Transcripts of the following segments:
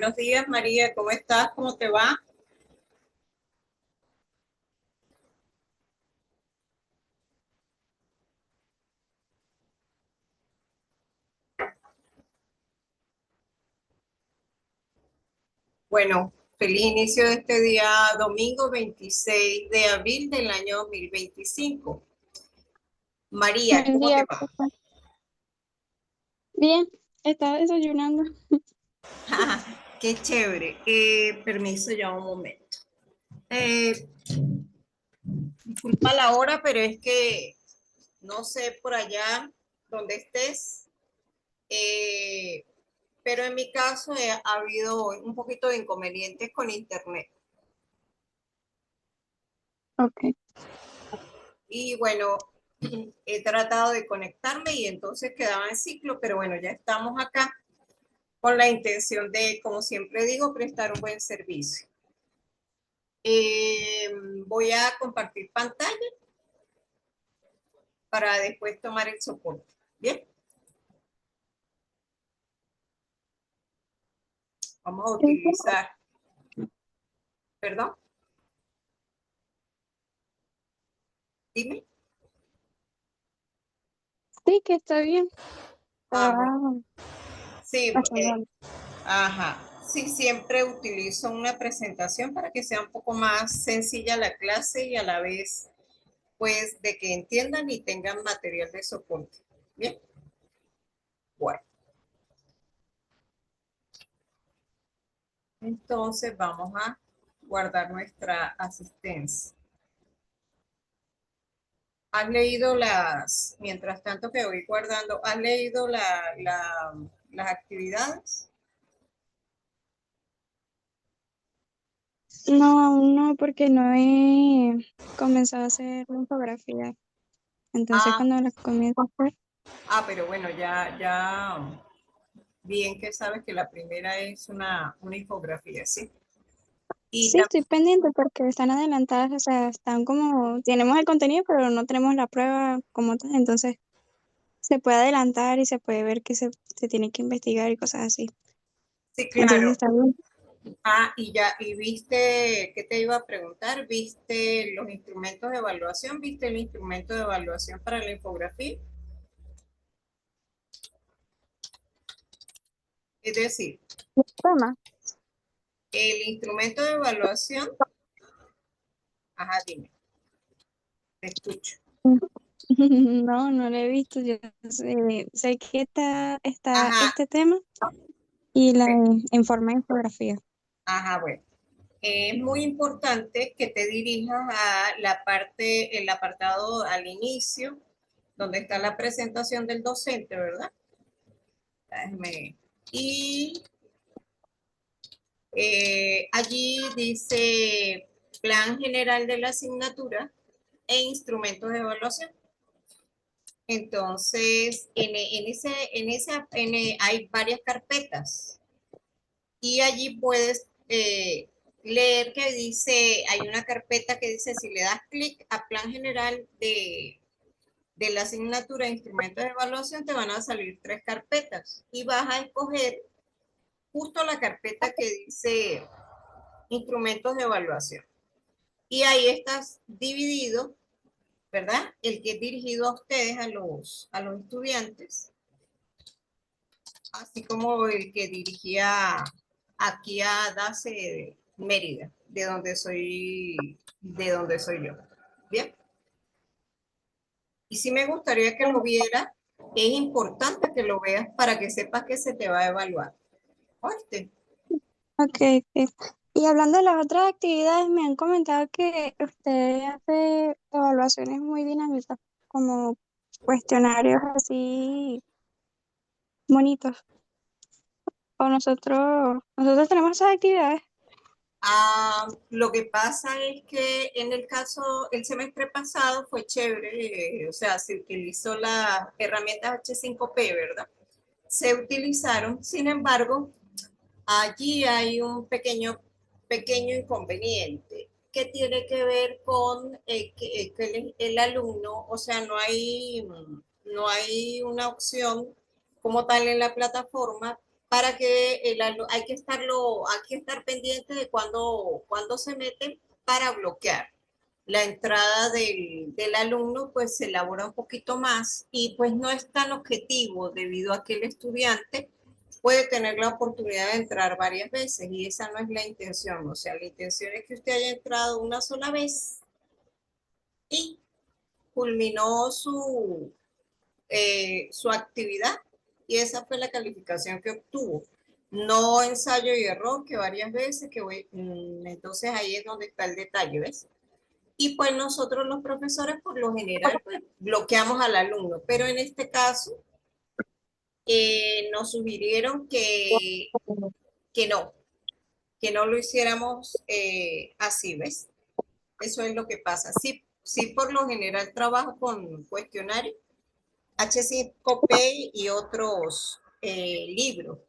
Buenos días, María, ¿cómo estás? ¿Cómo te va? Bueno, feliz inicio de este día, domingo 26 de abril del año 2025. María, Buen ¿cómo te día, va? profe. Bien, estaba desayunando. Qué chévere. Permiso ya un momento. Eh, Disculpa la hora, pero es que no sé por allá donde estés, eh, pero en mi caso ha habido un poquito de inconvenientes con internet. Ok. Y bueno, he tratado de conectarme y entonces quedaba en ciclo, pero bueno, ya estamos acá con la intención de, como siempre digo, prestar un buen servicio. Voy a compartir pantalla para después tomar el soporte. Bien, vamos a utilizar, perdón, dime. Sí, que está bien. Bueno, Estaba sí, haciendo. ajá. Sí, siempre utilizo una presentación para que sea un poco más sencilla la clase y a la vez, pues, de que entiendan y tengan material de soporte. Bien, bueno. Entonces vamos a guardar nuestra asistencia. ¿Has leído mientras tanto que voy guardando, has leído las actividades? No, aún no, porque no he comenzado a hacer la infografía. Entonces, Ah, cuando la comienzo a hacer. pero bueno, ya bien que sabes que la primera es una infografía, ¿sí? Y Sí, estoy pendiente porque están adelantadas, o sea, están como, tenemos el contenido, pero no tenemos la prueba como tal. Entonces, se puede adelantar y se puede ver que se tiene que investigar y cosas así. sí, Entonces, claro. está bien. Y viste, ¿qué te iba a preguntar? ¿Viste los instrumentos de evaluación? ¿Viste el instrumento de evaluación para la infografía? Es decir, Tema. el instrumento de evaluación, ajá, dime, te escucho. No, no lo he visto. Yo sé que está Ajá, este tema y la sí, en forma de infografía. ajá, bueno. Es muy importante que te dirijas a la parte, el apartado al inicio, donde está la presentación del docente, ¿verdad? Y allí dice plan general de la asignatura e instrumentos de evaluación. Entonces, hay varias carpetas y allí puedes leer que dice, hay una carpeta que dice, si le das clic a plan general de la asignatura de instrumentos de evaluación, te van a salir tres carpetas y vas a escoger justo la carpeta que dice instrumentos de evaluación. Y ahí estás dividido, ¿verdad? El que es dirigido a ustedes, a los estudiantes, así como el que dirigía aquí a DACE Mérida, de donde soy yo. Bien. Y sí me gustaría que lo viera. Es importante que lo veas para que sepas que se te va a evaluar. ¿Oíste? Ok, ok. Y hablando de las otras actividades, me han comentado que usted hace evaluaciones muy dinámicas, como cuestionarios así bonitos. O nosotros tenemos esas actividades. Lo que pasa es que en el caso, el semestre pasado fue chévere, o sea, se utilizó las herramientas H5P, ¿verdad? Se utilizaron, sin embargo, allí hay un pequeño inconveniente que tiene que ver con que el alumno, o sea, no hay una opción como tal en la plataforma para que hay que estar pendiente de cuando se meten para bloquear la entrada del alumno, pues se elabora un poquito más y pues no es tan objetivo debido a que el estudiante puede tener la oportunidad de entrar varias veces y esa no es la intención. O sea, la intención es que usted haya entrado una sola vez y culminó su actividad y esa fue la calificación que obtuvo. No ensayo y error, que varias veces, entonces ahí es donde está el detalle, ¿ves? Y pues nosotros los profesores por lo general pues bloqueamos al alumno, pero en este caso nos sugirieron que no, que no lo hiciéramos así, ¿ves? Eso es lo que pasa. Sí, sí por lo general trabajo con cuestionarios, H5P y otros libros.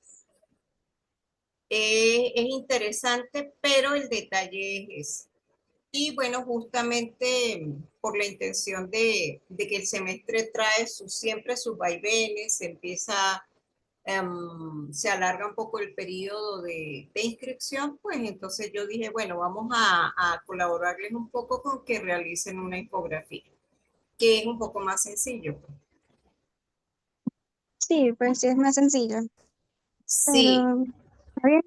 Es interesante, pero el detalle es ese. Y bueno, justamente por la intención de que el semestre trae siempre sus vaivenes, se alarga un poco el periodo de inscripción, pues entonces yo dije, bueno, vamos a colaborarles un poco con que realicen una infografía, que es un poco más sencillo, pues. Sí, pues sí es más sencillo, Sí, pero está bien,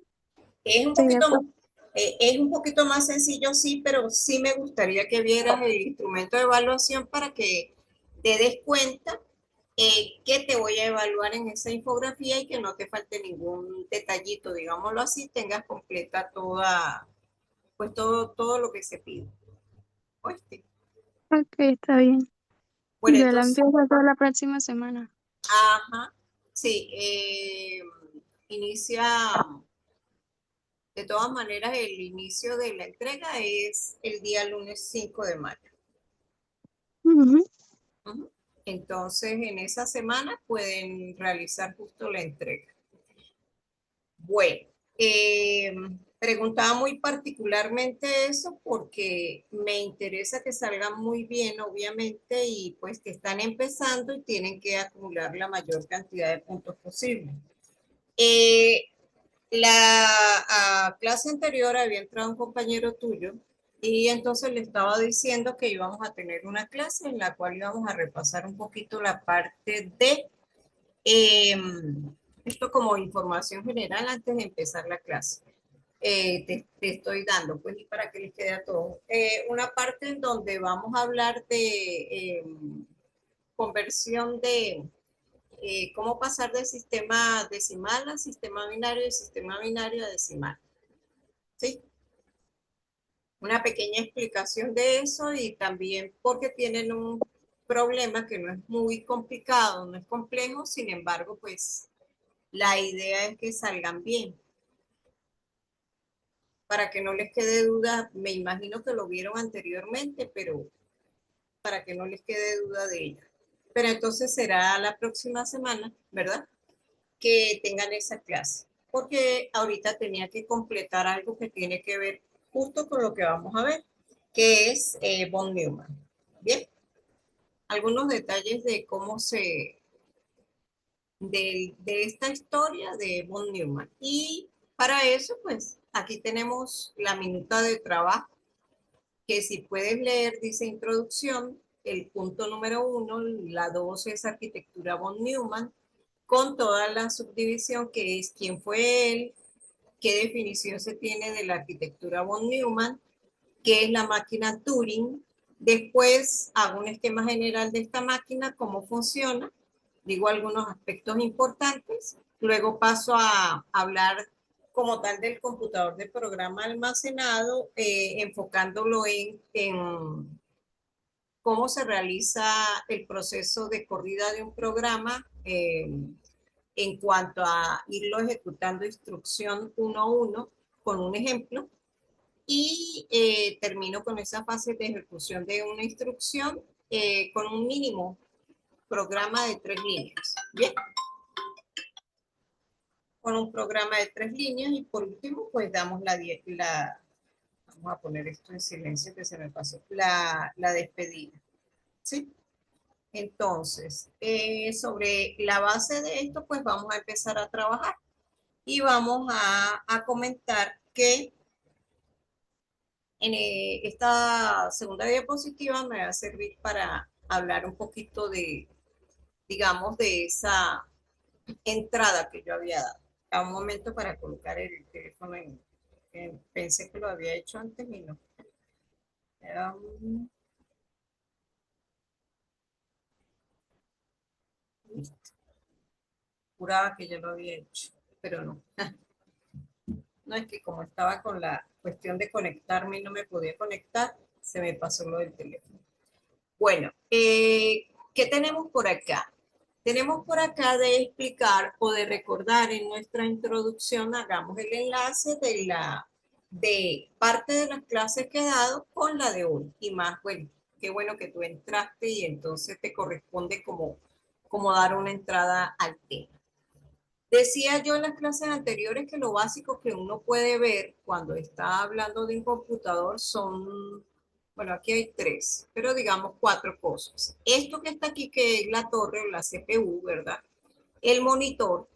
es un estoy de poquito, acuerdo. es un poquito más sencillo, sí, pero sí me gustaría que vieras el instrumento de evaluación para que te des cuenta que te voy a evaluar en esa infografía y que no te falte ningún detallito, digámoslo así, tengas completa pues todo lo que se pide. ¿Oíste? Ok, está bien. Bueno, Yo la entonces, empiezo toda la próxima semana. ajá, sí, inicia, de todas maneras, el inicio de la entrega es el día lunes 5 de mayo. Ujú. Ujú. Entonces, en esa semana pueden realizar justo la entrega. Bueno, eh, preguntaba muy particularmente eso porque me interesa que salgan muy bien, obviamente, y pues que están empezando y tienen que acumular la mayor cantidad de puntos posible. Eh, clase anterior había entrado un compañero tuyo y entonces le estaba diciendo que íbamos a tener una clase en la cual íbamos a repasar un poquito la parte de eh, esto como información general antes de empezar la clase. Te estoy dando, pues, y para que les quede a todos. Una parte en donde vamos a hablar de conversión de cómo pasar del sistema decimal al sistema binario y sistema binario a decimal. ¿Sí? Una pequeña explicación de eso y también porque tienen un problema que no es muy complicado, no es complejo, sin embargo, pues la idea es que salgan bien. Para que no les quede duda, me imagino que lo vieron anteriormente, pero para que no les quede duda de ella. Pero entonces será la próxima semana, ¿verdad? Que tengan esa clase, porque ahorita tenía que completar algo que tiene que ver justo con lo que vamos a ver, que es von Neumann. Bien, algunos detalles de de esta historia de von Neumann. Y para eso, pues, aquí tenemos la minuta de trabajo, que si puedes leer, dice introducción, el punto número 1, la 2 es arquitectura von Neumann, con toda la subdivisión que es quién fue él, qué definición se tiene de la arquitectura von Neumann, qué es la máquina Turing. Después hago un esquema general de esta máquina, cómo funciona, digo algunos aspectos importantes, luego paso a hablar como tal del computador de programa almacenado, enfocándolo en cómo se realiza el proceso de corrida de un programa en cuanto a irlo ejecutando instrucción uno a uno con un ejemplo y termino con esa fase de ejecución de una instrucción con un mínimo programa de 3 líneas. Bien, con un programa de 3 líneas y por último pues damos vamos a poner esto en silencio que se me pasó, la despedida. ¿Sí? Entonces, sobre la base de esto, pues vamos a empezar a trabajar. Y vamos a comentar que en esta segunda diapositiva me va a servir para hablar un poquito de, digamos, de esa entrada que yo había dado. A un momento para colocar el teléfono pensé que lo había hecho antes y no. Listo. Juraba que ya lo había hecho, pero no. No, es que como estaba con la cuestión de conectarme y no me podía conectar, se me pasó lo del teléfono. Bueno, ¿qué tenemos por acá? Tenemos por acá de explicar o de recordar en nuestra introducción, hagamos el enlace de parte de las clases que he dado con la de hoy. Y más, bueno, qué bueno que tú entraste y entonces te corresponde como dar una entrada al tema. Decía yo en las clases anteriores que lo básico que uno puede ver cuando está hablando de un computador son, bueno, aquí hay tres, pero digamos cuatro cosas. Esto que está aquí, que es la torre o la CPU, ¿verdad? El monitor,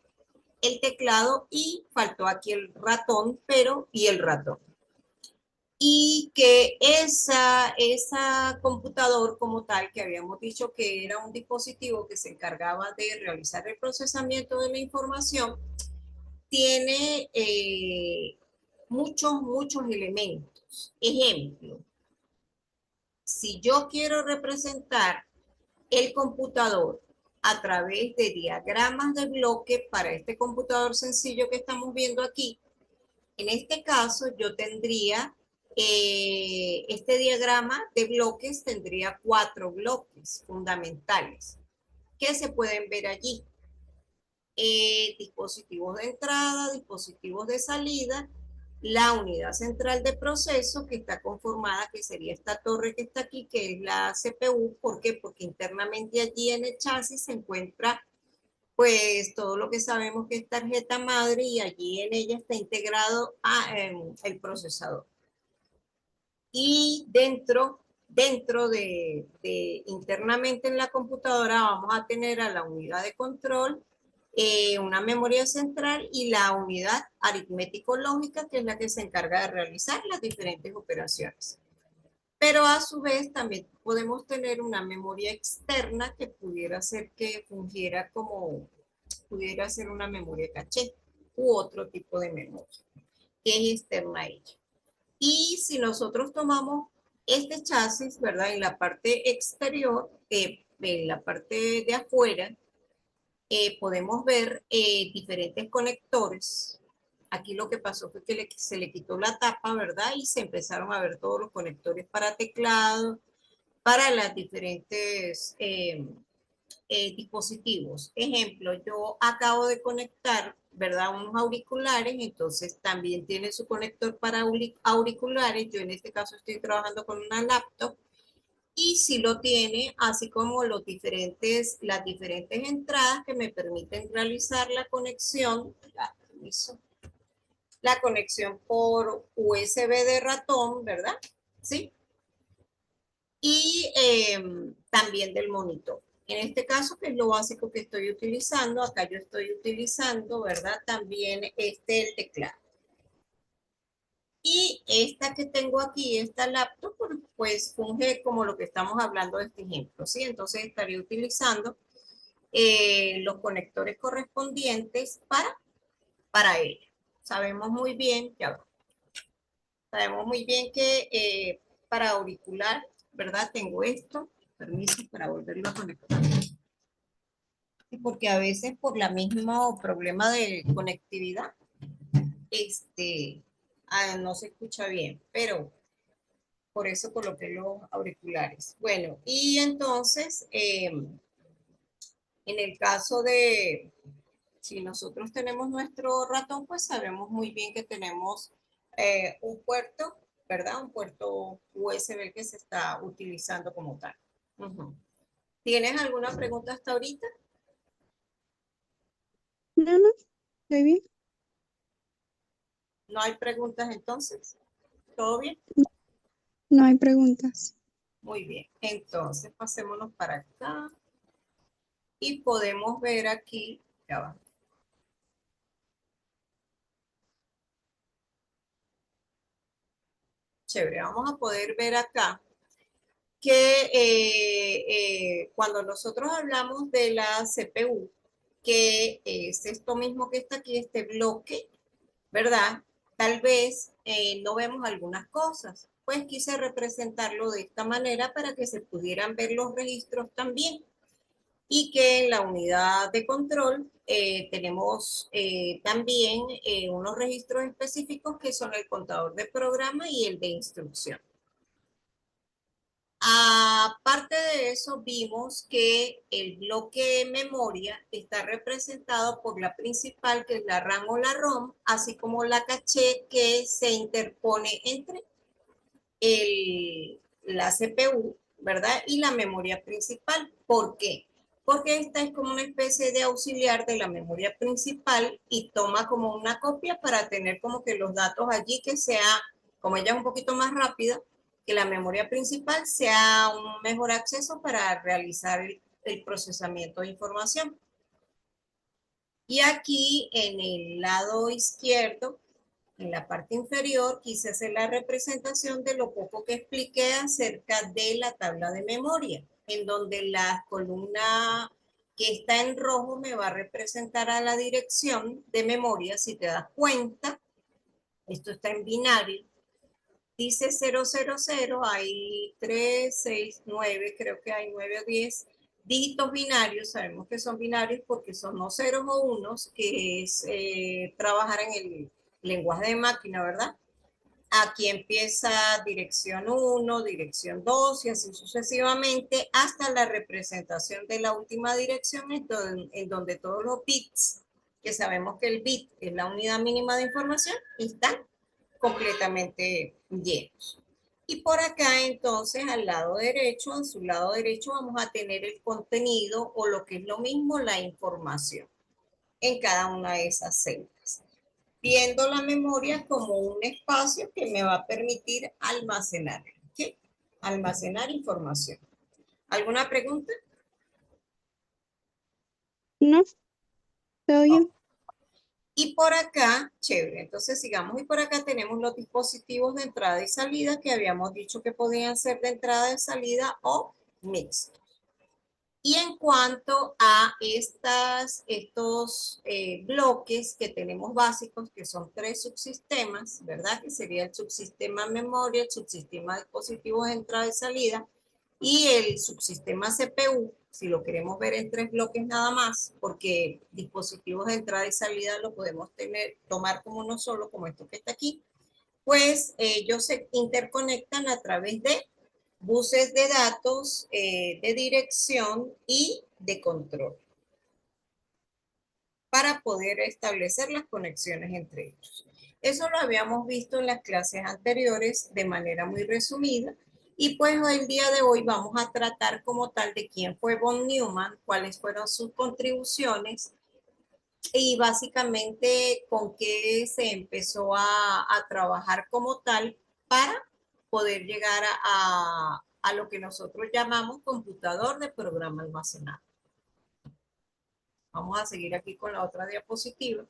el teclado y faltó aquí el ratón, pero y el ratón. Y que esa computador como tal, que habíamos dicho que era un dispositivo que se encargaba de realizar el procesamiento de la información, tiene muchos elementos. Ejemplo, si yo quiero representar el computador a través de diagramas de bloque para este computador sencillo que estamos viendo aquí, en este caso yo tendría, este diagrama de bloques tendría cuatro bloques fundamentales que se pueden ver allí. Dispositivos de entrada, dispositivos de salida, la unidad central de proceso que está conformada, que sería esta torre que está aquí, que es la CPU. ¿Por qué? Porque internamente allí en el chasis se encuentra pues todo lo que sabemos que es tarjeta madre y allí en ella está integrado el procesador. Y dentro de internamente en la computadora vamos a tener a la unidad de control, una memoria central y la unidad aritmético-lógica, que es la que se encarga de realizar las diferentes operaciones. Pero a su vez también podemos tener una memoria externa que pudiera ser que fungiera como, pudiera ser una memoria caché u otro tipo de memoria que es externa a ella. Y si nosotros tomamos este chasis, ¿verdad? En la parte exterior, en la parte de afuera, podemos ver diferentes conectores. Aquí lo que pasó fue que se le quitó la tapa, ¿verdad? Y se empezaron a ver todos los conectores para teclado, para las diferentes dispositivos. Ejemplo, yo acabo de conectar, ¿verdad? Unos auriculares, entonces también tiene su conector para auriculares. Yo en este caso estoy trabajando con una laptop y sí lo tiene, así como las diferentes entradas que me permiten realizar la conexión, la conexión por USB de ratón, ¿verdad? Sí. Y también del monitor. En este caso, que es lo básico que estoy utilizando, acá yo estoy utilizando, ¿verdad? También el teclado. Y esta que tengo aquí, esta laptop, pues funge como lo que estamos hablando de este ejemplo, ¿sí? Entonces estaría utilizando los conectores correspondientes para ella. Sabemos muy bien, ya va. Sabemos muy bien que para auricular, ¿verdad? Tengo esto, permiso para volverlo a conectar. Porque a veces por la mismo problema de conectividad, no se escucha bien, pero por eso coloqué los auriculares. Bueno, y entonces, en el caso de, si nosotros tenemos nuestro ratón, pues sabemos muy bien que tenemos un puerto, ¿verdad? Un puerto USB que se está utilizando como tal. Uh-huh. ¿Tienes alguna pregunta hasta ahorita? No, no, estoy bien. ¿No hay preguntas entonces? ¿Todo bien? No hay preguntas. Muy bien. Entonces, pasémonos para acá y podemos ver aquí, ya va. chévere. Vamos a poder ver acá que cuando nosotros hablamos de la CPU, que es esto mismo que está aquí, este bloque, ¿verdad? Tal vez no vemos algunas cosas. Pues quise representarlo de esta manera para que se pudieran ver los registros también. Y que en la unidad de control tenemos también unos registros específicos que son el contador de programa y el de instrucción. Aparte de eso, vimos que el bloque memoria está representado por la principal, que es la RAM o la ROM, así como la caché que se interpone entre la CPU, ¿verdad? Y la memoria principal. ¿Por qué? Porque esta es como una especie de auxiliar de la memoria principal y toma como una copia para tener como que los datos allí que sea, como ella es un poquito más rápida, que la memoria principal sea un mejor acceso para realizar el procesamiento de información. Y aquí en el lado izquierdo, en la parte inferior, quise hacer la representación de lo poco que expliqué acerca de la tabla de memoria, en donde la columna que está en rojo me va a representar a la dirección de memoria. Si te das cuenta, esto está en binario. Dice 000, hay 3, 6, 9, creo que hay 9 o 10 dígitos binarios. Sabemos que son binarios porque son no ceros o unos, que es trabajar en el lenguaje de máquina, ¿verdad? Aquí empieza dirección 1, dirección 2 y así sucesivamente hasta la representación de la última dirección en donde todos los bits, que sabemos que el bit es la unidad mínima de información, están completamente llenos. Y por acá entonces al lado derecho, en su lado derecho vamos a tener el contenido o lo que es lo mismo, la información en cada una de esas celdas, viendo la memoria como un espacio que me va a permitir almacenar, ¿sí? Almacenar información. ¿Alguna pregunta? ¿No? ¿Todo Oh. bien? Y por acá, chévere, entonces sigamos. Y por acá tenemos los dispositivos de entrada y salida que habíamos dicho que podían ser de entrada y salida o mixtos. Y en cuanto a estos bloques que tenemos básicos, que son 3 subsistemas, ¿verdad? Que sería el subsistema memoria, el subsistema de dispositivos de entrada y salida, y el subsistema CPU, si lo queremos ver en 3 bloques nada más, porque dispositivos de entrada y salida lo podemos tomar como uno solo, como esto que está aquí, pues ellos se interconectan a través de buses de datos, de dirección y de control para poder establecer las conexiones entre ellos. Eso lo habíamos visto en las clases anteriores de manera muy resumida y pues el día de hoy vamos a tratar como tal de quién fue von Neumann, cuáles fueron sus contribuciones y básicamente con qué se empezó a trabajar como tal para poder llegar a lo que nosotros llamamos computador de programa almacenado. Vamos a seguir aquí con la otra diapositiva.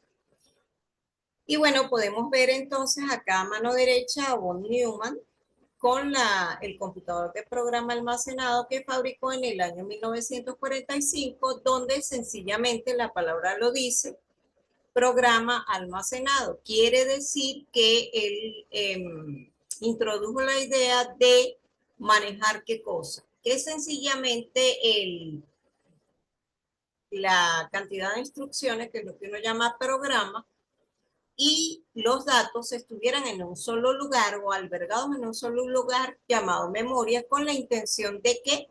Y bueno, podemos ver entonces acá a mano derecha a von Neumann con el computador de programa almacenado que fabricó en el año 1945, donde sencillamente la palabra lo dice, programa almacenado. Quiere decir que él introdujo la idea de manejar qué cosa, que sencillamente la cantidad de instrucciones, que es lo que uno llama programa, y los datos estuvieran en un solo lugar o albergados en un solo lugar llamado memoria, con la intención de que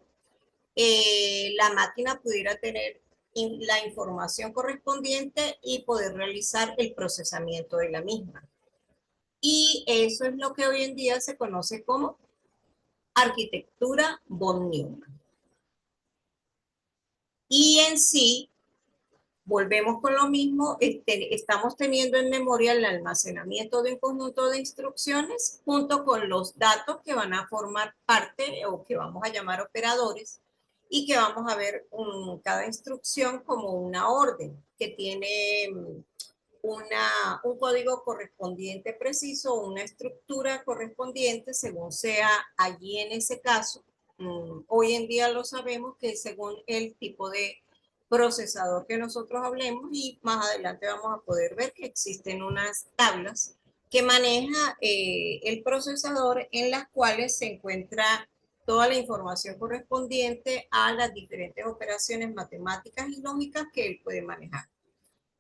la máquina pudiera tener la información correspondiente y poder realizar el procesamiento de la misma. Y eso es lo que hoy en día se conoce como arquitectura von Neumann. Y en sí, volvemos con lo mismo, estamos teniendo en memoria el almacenamiento de un conjunto de instrucciones junto con los datos que van a formar parte o que vamos a llamar operadores y que vamos a ver cada instrucción como una orden que tiene un código correspondiente preciso, una estructura correspondiente según sea allí en ese caso. Hoy en día lo sabemos que según el tipo de procesador que nosotros hablemos, y más adelante vamos a poder ver que existen unas tablas que maneja el procesador en las cuales se encuentra toda la información correspondiente a las diferentes operaciones matemáticas y lógicas que él puede manejar.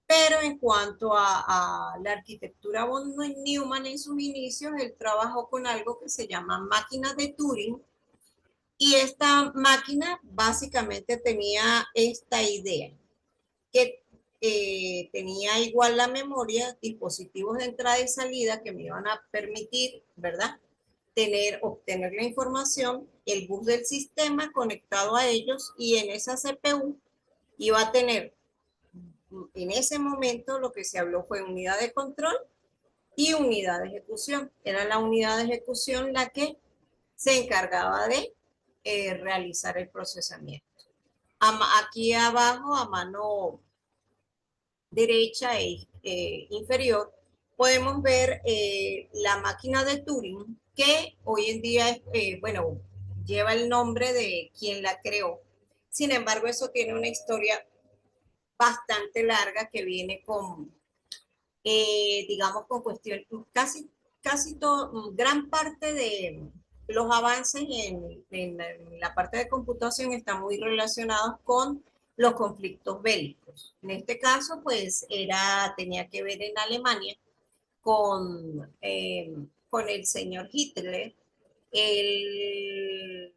Pero en cuanto a la arquitectura von Neumann en sus inicios, él trabajó con algo que se llama máquina de Turing, y esta máquina básicamente tenía esta idea, que tenía igual la memoria, dispositivos de entrada y salida que me iban a permitir, ¿verdad? Obtener la información, el bus del sistema conectado a ellos, y en esa CPU iba a tener en ese momento lo que se habló fue unidad de control y unidad de ejecución. Era la unidad de ejecución la que se encargaba de realizar el procesamiento. Aquí abajo, a mano derecha inferior, podemos ver la máquina de Turing, que hoy en día bueno, lleva el nombre de quien la creó. Sin embargo, eso tiene una historia bastante larga que viene con, digamos, con cuestiones, casi todo, gran parte de los avances en la parte de computación están muy relacionados con los conflictos bélicos. En este caso, pues, tenía que ver en Alemania con el señor Hitler. El,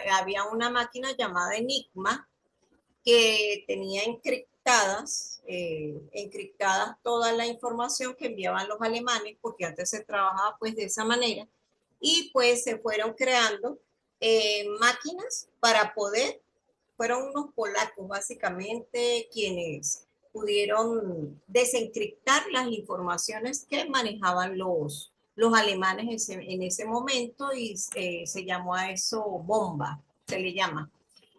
había una máquina llamada Enigma que tenía encriptadas toda la información que enviaban los alemanes, porque antes se trabajaba pues de esa manera, y pues se fueron creando máquinas para poder, fueron unos polacos básicamente quienes pudieron desencriptar las informaciones que manejaban los alemanes en ese momento, y se llamó a eso bomba, se le llama.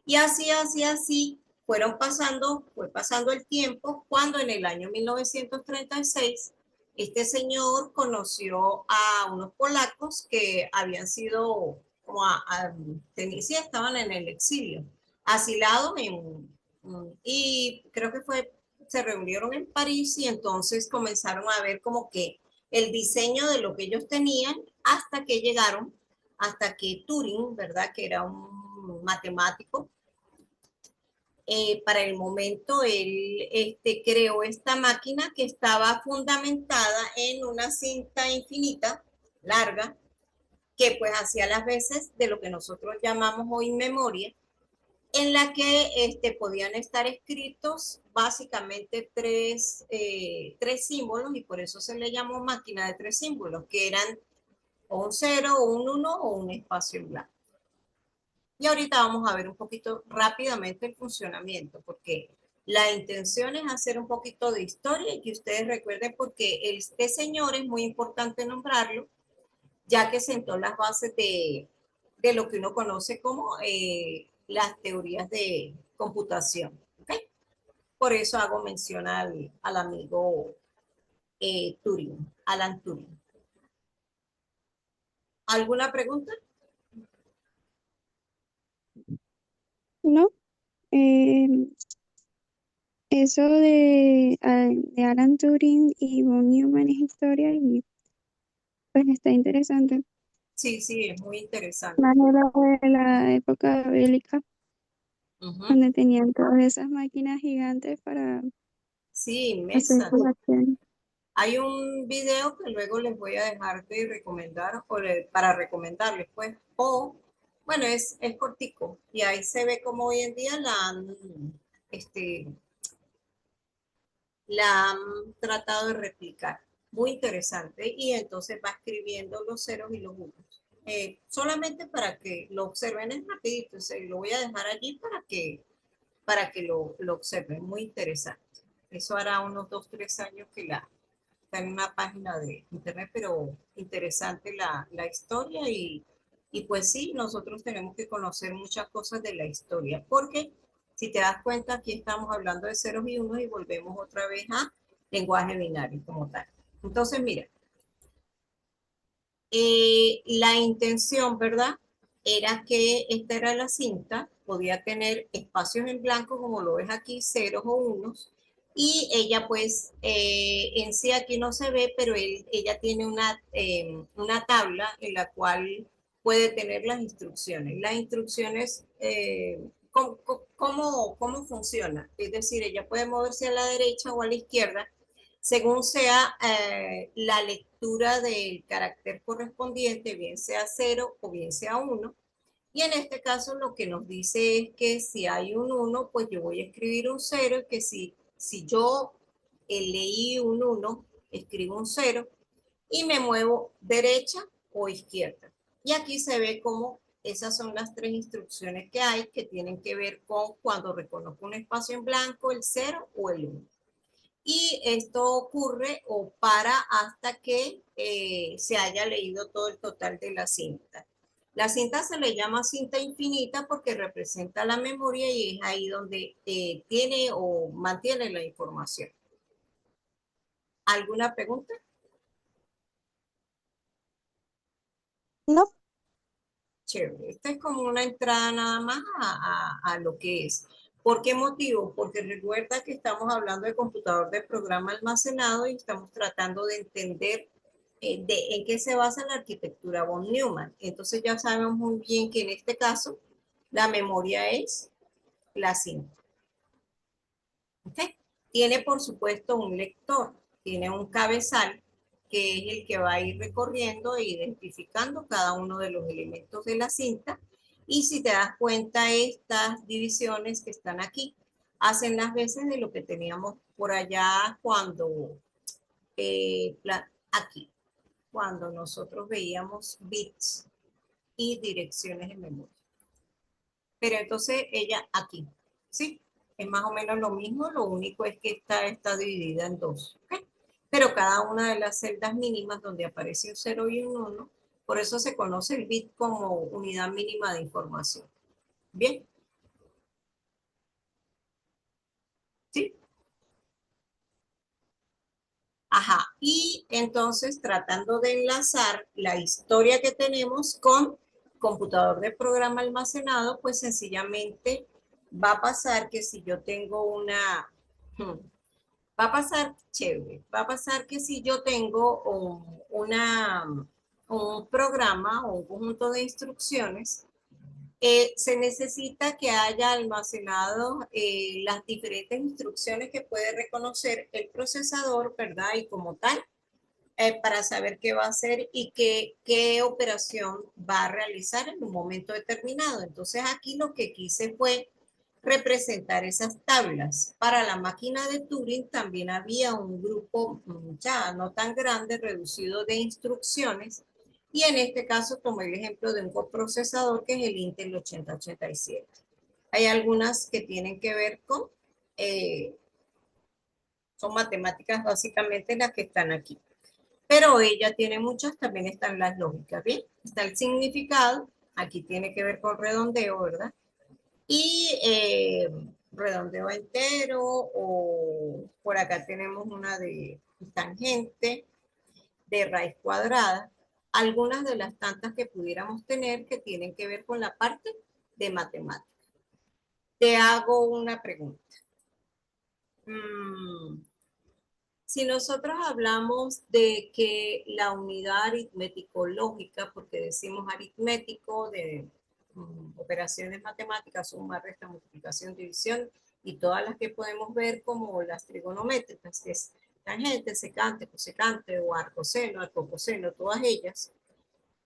Y así, fue pasando el tiempo, cuando en el año 1936 este señor conoció a unos polacos que habían sido, sí, estaban en el exilio, asilados y creo que se reunieron en París, y entonces comenzaron a ver como que el diseño de lo que ellos tenían, hasta que Turing, ¿verdad? Que era un matemático, para el momento él creó esta máquina que estaba fundamentada en una cinta infinita, larga, que pues hacía las veces de lo que nosotros llamamos hoy memoria, en la que podían estar escritos básicamente tres símbolos, y por eso se le llamó máquina de tres símbolos, que eran o un 0, o un 1 o un espacio en blanco. Y ahorita vamos a ver un poquito rápidamente el funcionamiento, porque la intención es hacer un poquito de historia y que ustedes recuerden, porque este señor es muy importante nombrarlo, ya que sentó las bases de lo que uno conoce como las teorías de computación. ¿Okay? Por eso hago mención al amigo Turing, Alan Turing. ¿Alguna pregunta? ¿No? Eh, Eso de Alan Turing y von Neumann es historia y pues está interesante. Sí, sí, es muy interesante. Más de la época bélica, Ujú. donde tenían todas esas máquinas gigantes para Sí, hacer inmensa. sus acciones. Hay un video que luego les voy a dejar de recomendar, para recomendarles, pues, o, bueno, es cortico, y ahí se ve como hoy en día este, la han tratado de replicar. Muy interesante, y entonces va escribiendo los ceros y los unos. Solamente para que lo observen, es rapidito, lo voy a dejar allí para que lo observen, muy interesante. Eso hará unos 2, 3 años que está en una página de internet, pero interesante la historia, y pues sí, nosotros tenemos que conocer muchas cosas de la historia, porque Si te das cuenta, aquí estamos hablando de ceros y unos y volvemos otra vez a lenguaje binario como tal. Entonces, mira, la intención, ¿verdad? Era que esta era la cinta, podía tener espacios en blanco, como lo ves aquí, ceros o unos, y ella pues, en sí aquí no se ve, pero ella tiene una tabla en la cual puede tener las instrucciones. Las instrucciones, ¿cómo funciona? Es decir, ella puede moverse a la derecha o a la izquierda según sea la lectura del carácter correspondiente, bien sea cero o bien sea uno. Y en este caso lo que nos dice es que si hay un uno, pues yo voy a escribir un cero, y que si yo leí un uno, escribo un cero y me muevo derecha o izquierda. Y aquí se ve cómo esas son las tres instrucciones que hay que tienen que ver con cuando reconozco un espacio en blanco, el cero o el uno. Y esto ocurre o para hasta que se haya leído todo el total de la cinta. La cinta se le llama cinta infinita porque representa la memoria y es ahí donde tiene o mantiene la información. ¿Alguna pregunta? No, Chévere. Esta es como una entrada nada más a lo que es. ¿Por qué motivo? Porque recuerda que estamos hablando de computador de programa almacenado y estamos tratando de entender en qué se basa la arquitectura von Neumann. Entonces ya sabemos muy bien que en este caso la memoria es la cinta. ¿Okay? Tiene por supuesto un lector, tiene un cabezal que es el que va a ir recorriendo e identificando cada uno de los elementos de la cinta. Y si te das cuenta, estas divisiones que están aquí hacen las veces de lo que teníamos por allá cuando, aquí, cuando nosotros veíamos bits y direcciones en memoria. Pero entonces ella aquí, ¿sí? Es más o menos lo mismo, lo único es que esta está dividida en dos, ¿ok? Pero cada una de las celdas mínimas donde aparece un 0 y un 1, por eso se conoce el bit como unidad mínima de información. Bien, ¿sí? Ajá, y entonces tratando de enlazar la historia que tenemos con computador de programa almacenado, pues sencillamente va a pasar que si yo tengo va a pasar chévere, va a pasar que si yo tengo un programa o un conjunto de instrucciones, se necesita que haya almacenado las diferentes instrucciones que puede reconocer el procesador, ¿verdad? Y como tal, para saber qué va a hacer y qué operación va a realizar en un momento determinado. Entonces aquí lo que quise fue representar esas tablas. Para la máquina de Turing también había un grupo ya no tan grande, reducido de instrucciones, y en este caso tomé el ejemplo de un coprocesador que es el Intel 8087. Hay algunas que tienen que ver con, eh, son matemáticas básicamente las que están aquí. Pero ella tiene muchas, también están las lógicas, ¿bien? Está el significado, aquí tiene que ver con redondeo, ¿verdad? Y redondeo entero, o por acá tenemos una de tangente, de raíz cuadrada, algunas de las tantas que pudiéramos tener que tienen que ver con la parte de matemáticas. Te hago una pregunta. Mm, Si nosotros hablamos de que la unidad aritmético-lógica, porque decimos aritmético de operaciones matemáticas, suma, resta, multiplicación, división, y todas las que podemos ver como las trigonométricas, que es tangente, secante, cosecante, o arcoseno, arcocoseno, todas ellas,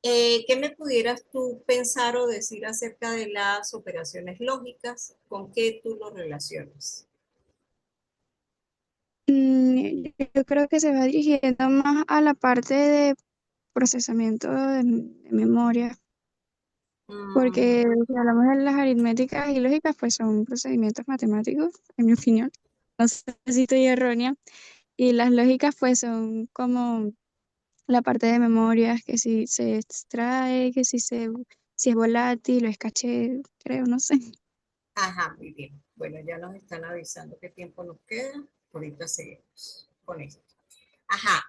¿qué me pudieras tú pensar o decir acerca de las operaciones lógicas? ¿Con qué tú lo relacionas? yo creo que se va dirigiendo más a la parte de procesamiento de memoria, porque Mm, si hablamos de las aritméticas y lógicas, pues son procedimientos matemáticos, en mi opinión. No sé si estoy errónea. Y las lógicas, pues son como la parte de memorias, que si se extrae, si es volátil o es caché, creo, no sé. ajá, muy bien. Bueno, ya nos están avisando qué tiempo nos queda. Ahorita seguimos con esto. Ajá,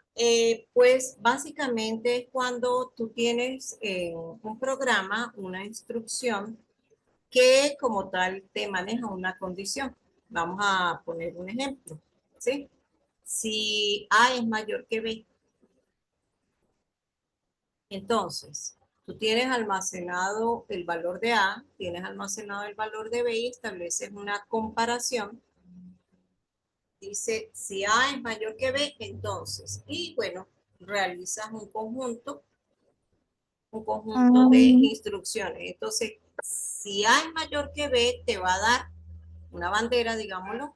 pues básicamente es cuando tú tienes un programa, una instrucción que como tal te maneja una condición. Vamos a poner un ejemplo, ¿sí? Si A es mayor que B, entonces tú tienes almacenado el valor de A, tienes almacenado el valor de B y estableces una comparación. Dice, si A es mayor que B, entonces, y bueno, realizas un conjunto de Ah, instrucciones. Entonces, si A es mayor que B, te va a dar una bandera, digámoslo,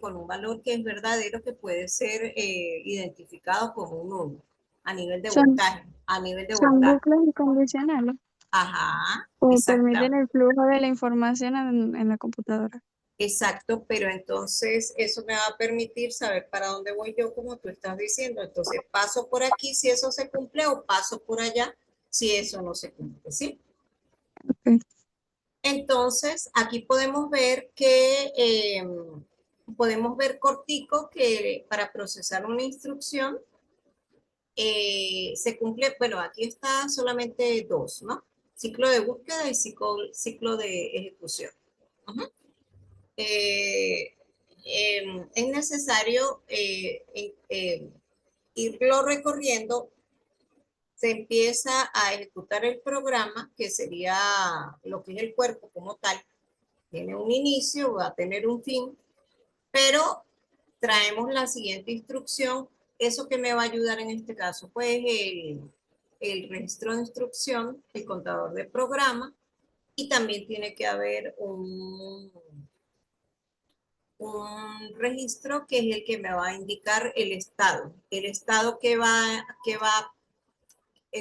con un valor que es verdadero, que puede ser identificado como un 1 a nivel de son, voltaje, a nivel de son voltaje. bucles incondicionales Ajá, o permiten exactamente. el flujo de la información en la computadora. Exacto, pero entonces eso me va a permitir saber para dónde voy yo, como tú estás diciendo. Entonces paso por aquí si eso se cumple o paso por allá si eso no se cumple, ¿sí? Ok. Entonces aquí podemos ver que podemos ver cortico que para procesar una instrucción se cumple, bueno, aquí está solamente dos, ¿no? Ciclo de búsqueda y ciclo de ejecución. Ujú. eh, es necesario irlo recorriendo. Se empieza a ejecutar el programa, que sería lo que es el cuerpo como tal. Tiene un inicio, va a tener un fin, pero traemos la siguiente instrucción. ¿Eso que me va a ayudar en este caso? Pues el registro de instrucción, el contador de programa, y también tiene que haber un registro que es el que me va a indicar el estado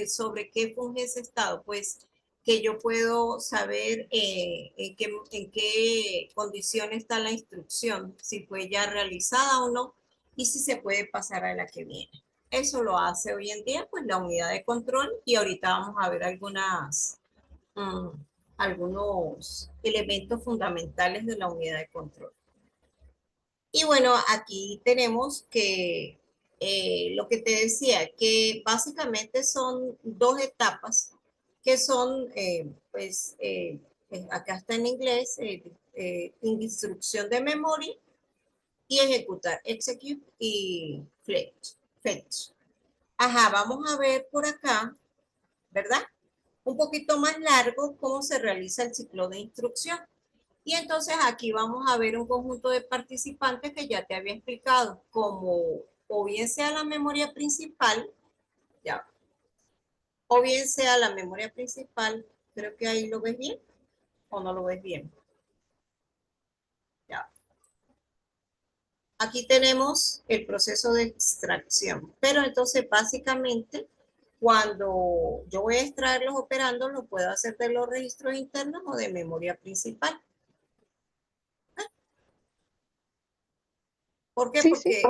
sobre qué funge ese estado, pues que yo puedo saber en qué condición está la instrucción, si fue ya realizada o no, y si se puede pasar a la que viene. Eso lo hace hoy en día pues la unidad de control y ahorita vamos a ver mm, algunos elementos fundamentales de la unidad de control. Y bueno, aquí tenemos que lo que te decía, que básicamente son dos etapas que son, acá está en inglés, instrucción de memoria y ejecutar, execute y fetch. Ajá, vamos a ver por acá, ¿verdad? Un poquito más largo cómo se realiza el ciclo de instrucción. Y entonces aquí vamos a ver un conjunto de participantes que ya te había explicado, como o bien sea la memoria principal, ya, o bien sea la memoria principal, creo que ahí lo ves bien o no lo ves bien. Ya. Aquí tenemos el proceso de extracción, pero entonces básicamente cuando yo voy a extraer los operandos, lo puedo hacer de los registros internos o de memoria principal. ¿Por qué? Sí, sí.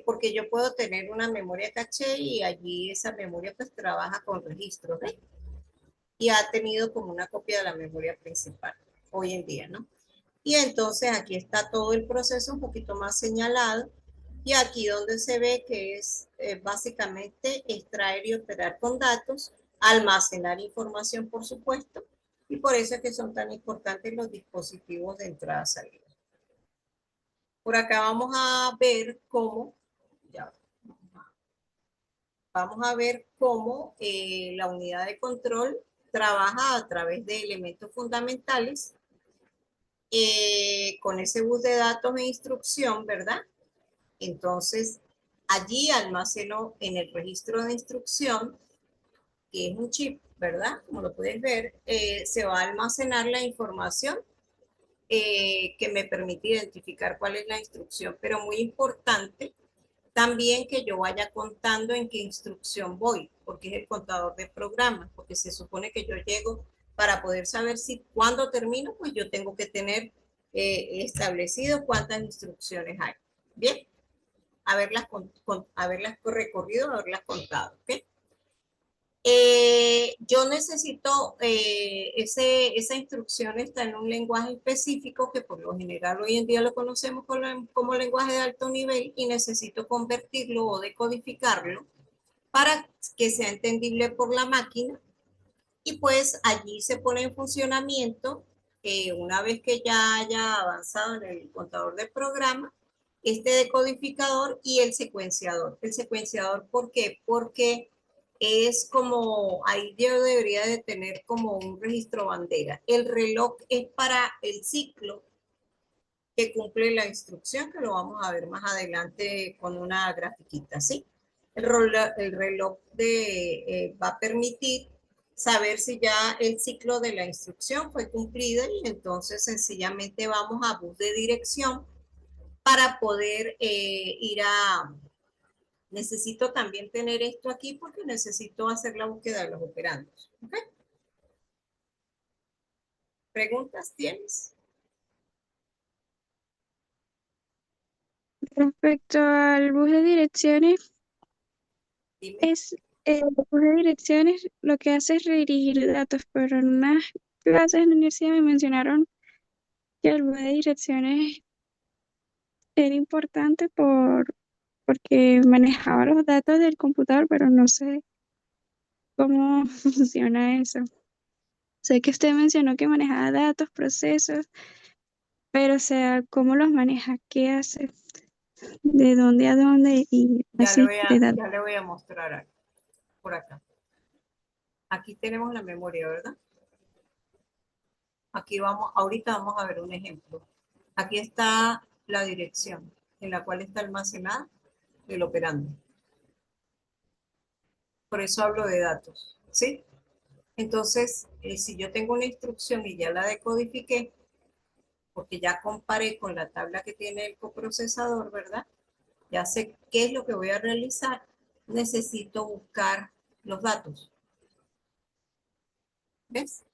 Porque yo puedo tener una memoria caché y allí esa memoria pues trabaja con registros, ¿ves? Y ha tenido como una copia de la memoria principal hoy en día, ¿no? Y entonces aquí está todo el proceso un poquito más señalado y aquí donde se ve que es básicamente extraer y operar con datos, almacenar información por supuesto, y por eso es que son tan importantes los dispositivos de entrada-salida. Por acá vamos a ver cómo, ya, vamos a ver cómo la unidad de control trabaja a través de elementos fundamentales con ese bus de datos e instrucción, ¿verdad? Entonces, allí almaceno en el registro de instrucción, que es un chip, ¿verdad? Como lo puedes ver, se va a almacenar la información que me permite identificar cuál es la instrucción, pero muy importante también que yo vaya contando en qué instrucción voy, porque es el contador de programas, porque se supone que yo llego para poder saber si cuando termino, pues yo tengo que tener establecido cuántas instrucciones hay. Bien, haberlas recorrido, haberlas contado. ¿Okay? Yo necesito, esa instrucción está en un lenguaje específico que por lo general hoy en día lo conocemos como lenguaje de alto nivel y necesito convertirlo o decodificarlo para que sea entendible por la máquina y pues allí se pone en funcionamiento una vez que ya haya avanzado en el contador de programa, este decodificador y el secuenciador. El secuenciador, ¿por qué? Porque es como, ahí yo debería de tener como un registro bandera. El reloj es para el ciclo que cumple la instrucción, que lo vamos a ver más adelante con una grafiquita, ¿sí? El reloj va a permitir saber si ya el ciclo de la instrucción fue cumplido y entonces sencillamente vamos a bus de dirección para poder ir a... Necesito también tener esto aquí porque necesito hacer la búsqueda de los operandos. ¿Okay? ¿Preguntas tienes? Respecto al bus de direcciones, Dime. es el bus de direcciones lo que hace es redirigir datos, pero en unas clases en la universidad me mencionaron que el bus de direcciones era importante porque manejaba los datos del computador, pero no sé cómo funciona eso. Sé que usted mencionó que manejaba datos, procesos, pero o sea, ¿cómo los maneja? ¿Qué hace? ¿De dónde a dónde? Y así, de datos. Ya le voy a mostrar algo por acá. Aquí tenemos la memoria, ¿verdad? Aquí vamos, ahorita vamos a ver un ejemplo. Aquí está la dirección en la cual está almacenada el operando. Por eso hablo de datos, ¿sí? Entonces, si yo tengo una instrucción y ya la decodifiqué, porque ya comparé con la tabla que tiene el coprocesador, ¿verdad? Ya sé qué es lo que voy a realizar, necesito buscar los datos. ¿Ves?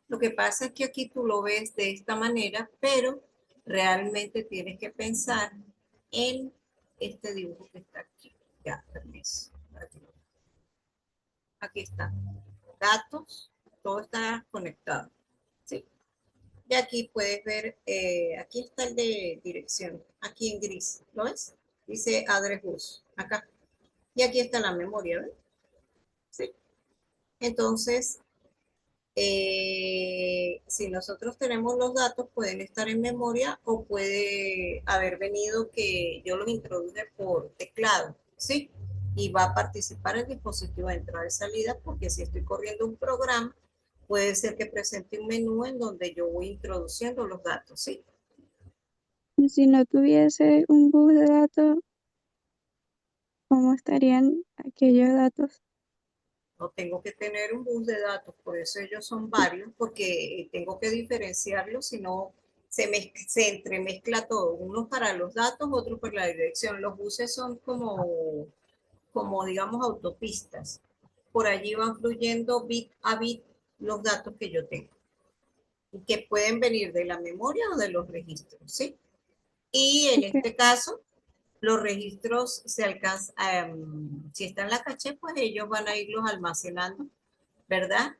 Lo que pasa es que aquí tú lo ves de esta manera, pero realmente tienes que pensar en este dibujo que está aquí. Ya, permiso. Aquí está. Datos, todo está conectado. ¿Sí? Y aquí puedes ver, aquí está el de dirección, aquí en gris, ¿lo ves? Dice address bus, acá. Y aquí está la memoria, ¿ves? ¿Sí? Entonces, si nosotros tenemos los datos, pueden estar en memoria o puede haber venido que yo los introduje por teclado, ¿sí? Y va a participar el dispositivo de entrada y salida porque si estoy corriendo un programa, puede ser que presente un menú en donde yo voy introduciendo los datos, ¿sí? Y si no tuviese un bus de datos, ¿cómo estarían aquellos datos? No tengo que tener un bus de datos, por eso ellos son varios, porque tengo que diferenciarlos, si no se entremezcla todo, unos para los datos, otros para la dirección. Los buses son como digamos autopistas. Por allí van fluyendo bit a bit los datos que yo tengo, y que pueden venir de la memoria o de los registros, ¿sí? Y en Ok. este caso, los registros se alcanzan, si está en la caché, pues ellos van a irlos almacenando, ¿verdad?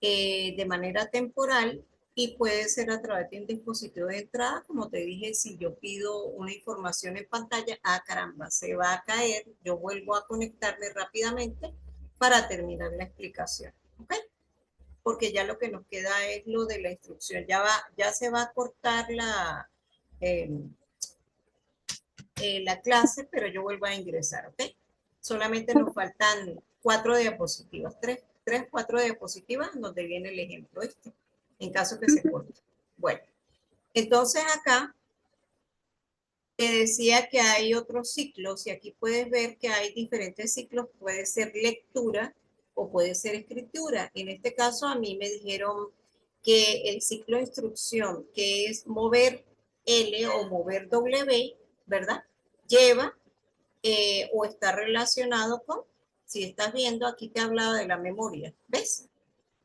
De manera temporal y puede ser a través de un dispositivo de entrada, como te dije, si yo pido una información en pantalla, ah caramba, se va a caer, yo vuelvo a conectarme rápidamente para terminar la explicación, ¿ok? Porque ya lo que nos queda es lo de la instrucción, ya se va a cortar eh, la clase, pero yo vuelvo a ingresar, ¿ok? Solamente nos faltan 4 diapositivas, cuatro diapositivas donde viene el ejemplo este, en caso que se Ujú. corte. Bueno, entonces acá te decía que hay otros ciclos y aquí puedes ver que hay diferentes ciclos, puede ser lectura o puede ser escritura. En este caso a mí me dijeron que el ciclo de instrucción, que es mover L o mover W, ¿verdad? Lleva o está relacionado con, si estás viendo, aquí te hablaba de la memoria, ¿ves?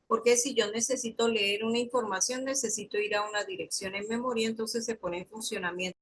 Porque si yo necesito leer una información, necesito ir a una dirección en memoria, entonces se pone en funcionamiento